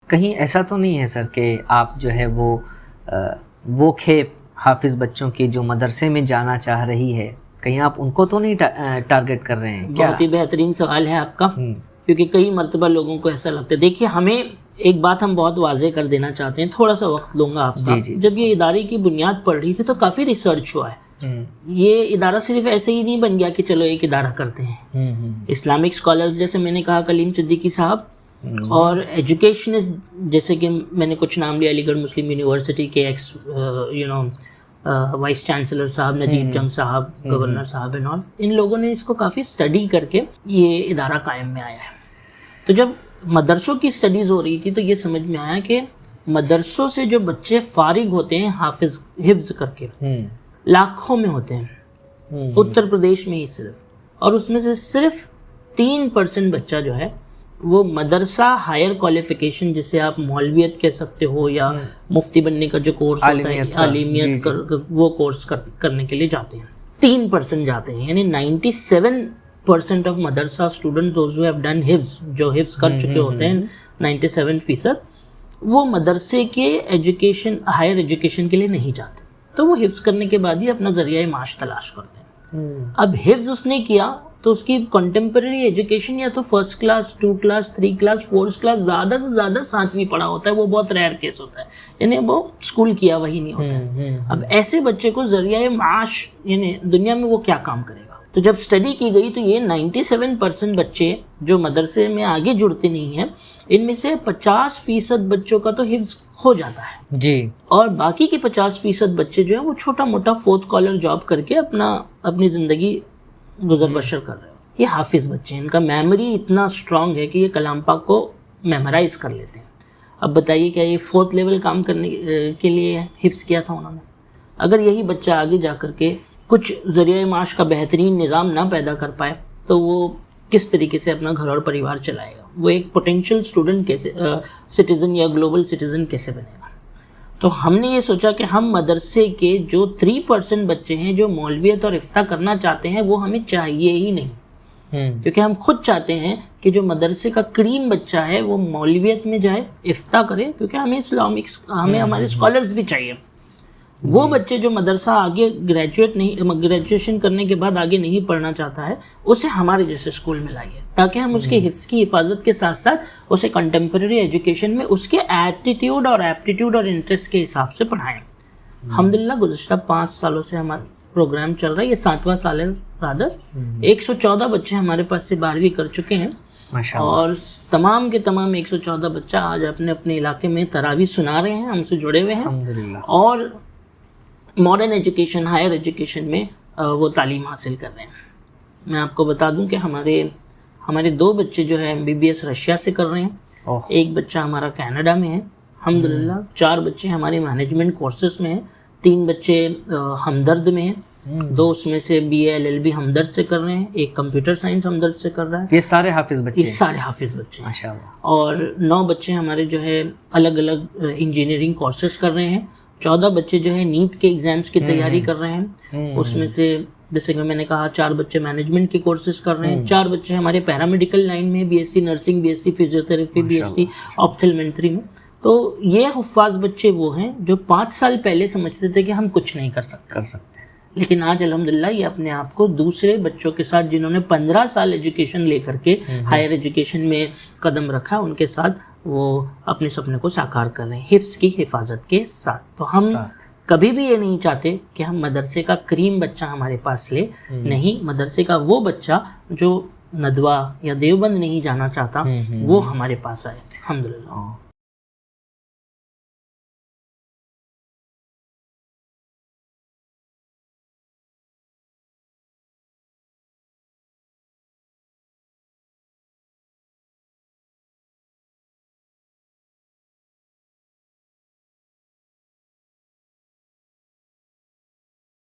کہیں ایسا تو نہیں ہے سر کہ آپ جو ہے وہ کھیپ حافظ بچوں کی جو مدرسے میں جانا چاہ رہی ہے، کہیں آپ ان کو تو نہیں ٹارگٹ کر رہے ہیں؟ بہت ہی بہترین سوال ہے آپ کا، کیونکہ کئی مرتبہ لوگوں کو ایسا لگتا ہے. دیکھیے ہمیں ایک بات ہم بہت واضح کر دینا چاہتے ہیں، تھوڑا سا وقت لوں گا آپ کا. جب یہ ادارے کی بنیاد پڑ رہی تھی تو کافی ریسرچ ہوا ہے. یہ ادارہ صرف ایسے ہی نہیں بن گیا کہ چلو ایک ادارہ کرتے ہیں. اسلامک اسکالرز جیسے میں نے کہا کلیم صدیقی صاحب، اور ایجوکیشنسٹ جیسے کہ میں نے کچھ نام لیا، علی گڑھ مسلم یونیورسٹی کے ایکس وائس چانسلر صاحب نجیب جنگ صاحب، گورنر صاحب اینڈ آل، ان لوگوں نے اس کو کافی اسٹڈی کر کے یہ ادارہ قائم میں آیا ہے. تو جب مدرسوں کی اسٹڈیز ہو رہی تھی تو یہ سمجھ میں آیا کہ مدرسوں سے جو بچے فارغ ہوتے ہیں حفظ کر کے، لاکھوں میں ہوتے ہیں اتر پردیش میں ہی صرف، اور اس میں سے صرف 3% بچہ جو ہے وہ مدرسہ ہائر کوالیفیکیشن، جسے آپ مولویت کہہ سکتے ہو یا مفتی بننے کا جو کورس ہوتا ہے، عالمیت، وہ کورس کرنے کے لیے جاتے ہیں. 3% جاتے ہیں، یعنی 97% آف مدرسہ student those who have done حفظ، جو حفظ کر چکے ہوتے ہیں 97%، وہ مدرسے کے ایجوکیشن، ہائر ایجوکیشن کے لیے نہیں جاتے. تو وہ حفظ کرنے کے بعد ہی اپنا ذریعہ معاش تلاش کرتے ہیں. اب حفظ اس نے کیا تو اس کی کنٹمپریری ایجوکیشن یا تو 1st class, 2 class, 3 class, 4 class, زیادہ سے زیادہ 7ویں پڑھا ہوتا ہے. وہ بہت ریئر کیس ہوتا ہے، یعنی وہ اسکول کیا وہی نہیں ہوتا ہے. اب ایسے بچے کو ذریعہ معاش، یعنی دنیا میں وہ کیا کام کرے گا؟ تو جب اسٹڈی کی گئی تو یہ 97% بچے جو مدرسے میں آگے جڑتے نہیں ہیں، ان میں سے 50% بچوں کا تو حفظ ہو جاتا ہے جی، اور باقی کے 50% بچے جو ہیں وہ چھوٹا موٹا 4th کالر جاب کر کے اپنی زندگی گزر بسر کر رہے ہیں. یہ حافظ بچے ہیں، ان کا میموری اتنا اسٹرانگ ہے کہ یہ کلام پاک کو میمورائز کر لیتے ہیں. اب بتائیے کیا یہ 4th لیول کام کرنے کے لیے حفظ کیا تھا انہوں نے؟ اگر یہی بچہ آگے جا کر کے کچھ ذریعہ معاش کا بہترین نظام نہ پیدا کر پائے تو وہ کس طریقے سے اپنا گھر اور پریوار چلائے گا؟ وہ ایک پوٹینشیل اسٹوڈنٹ کیسے، سٹیزن یا گلوبل سٹیزن کیسے بنے گا؟ تو ہم نے یہ سوچا کہ ہم مدرسے کے جو 3% بچے ہیں جو مولویت اور افتاء کرنا چاہتے ہیں، وہ ہمیں چاہیے ہی نہیں، کیونکہ ہم خود چاہتے ہیں کہ جو مدرسے کا کریم بچہ ہے وہ مولویت میں جائے، افتاء کرے، کیونکہ ہمیں ہمارے اسکالرز بھی چاہیے. وہ بچے جو مدرسہ آگے گریجویشن کرنے کے بعد آگے نہیں پڑھنا چاہتا ہے، اسے ہمارے جیسے اسکول میں لائیے، تاکہ ہم اس کے حفظ کی حفاظت کے ساتھ ساتھ اسے کنٹمپریری ایجوکیشن میں اس کے ایٹیٹیوڈ اور ایپٹیٹیوڈ اور انٹرسٹ کے حساب سے پڑھائیں. الحمدللہ گزشتہ 5 سالوں سے ہمارا پروگرام چل رہا ہے، یہ 7واں سال ہے. 114 بچے ہمارے پاس سے 12ویں کر چکے ہیں، اور تمام کے تمام 114 بچہ آج اپنے اپنے علاقے میں تراویح سنا رہے ہیں، ہم سے جڑے ہوئے ہیں، اور ماڈرن ایجوکیشن، ہائر ایجوکیشن میں وہ تعلیم حاصل کر رہے ہیں. میں آپ کو بتا دوں کہ ہمارے 2 بچے جو ہے MBBS رشیا سے کر رہے ہیں، ایک بچہ ہمارا کینیڈا میں ہے الحمدللہ، 4 بچے ہمارے مینجمنٹ کورسز میں ہیں، 3 بچے ہمدرد میں ہیں، 2 اس میں سے BA LLB ہمدرد سے کر رہے ہیں، ایک کمپیوٹر سائنس ہمدرد سے کر رہا ہے. یہ سارے حافظ بچے ہیں؟ یہ سارے حافظ بچے ہیں ماشاءاللہ. اور 9 بچے ہمارے جو ہے الگ الگ انجینئرنگ کورسز کر رہے ہیں. 14 بچے جو ہے نیٹ کے ایگزامس کی تیاری کر رہے ہیں، اس میں سے جیسے کہ میں نے کہا 4 بچے مینجمنٹ کے کورسز کر رہے ہیں، 4 بچے ہمارے پیرامیڈیکل لائن میں، BSc nursing, BSc physiotherapy, BSc آپتھلمنٹری میں. تو یہ حفاظ بچے وہ ہیں جو 5 سال پہلے سمجھتے تھے کہ ہم کچھ نہیں کر سکتے، لیکن آج الحمدللہ یہ اپنے آپ کو دوسرے بچوں کے ساتھ جنہوں نے 15 سال ایجوکیشن لے کر کے ہائر ایجوکیشن میں قدم رکھا، ان کے ساتھ وہ اپنے سپنے کو ساکار کر رہے ہیں حفظ کی حفاظت کے ساتھ. تو ہم کبھی بھی یہ نہیں چاہتے کہ ہم مدرسے کا کریم بچہ ہمارے پاس لے، نہیں، مدرسے کا وہ بچہ جو ندوہ یا دیوبند نہیں جانا چاہتا وہ ہمارے پاس آئے الحمدللہ.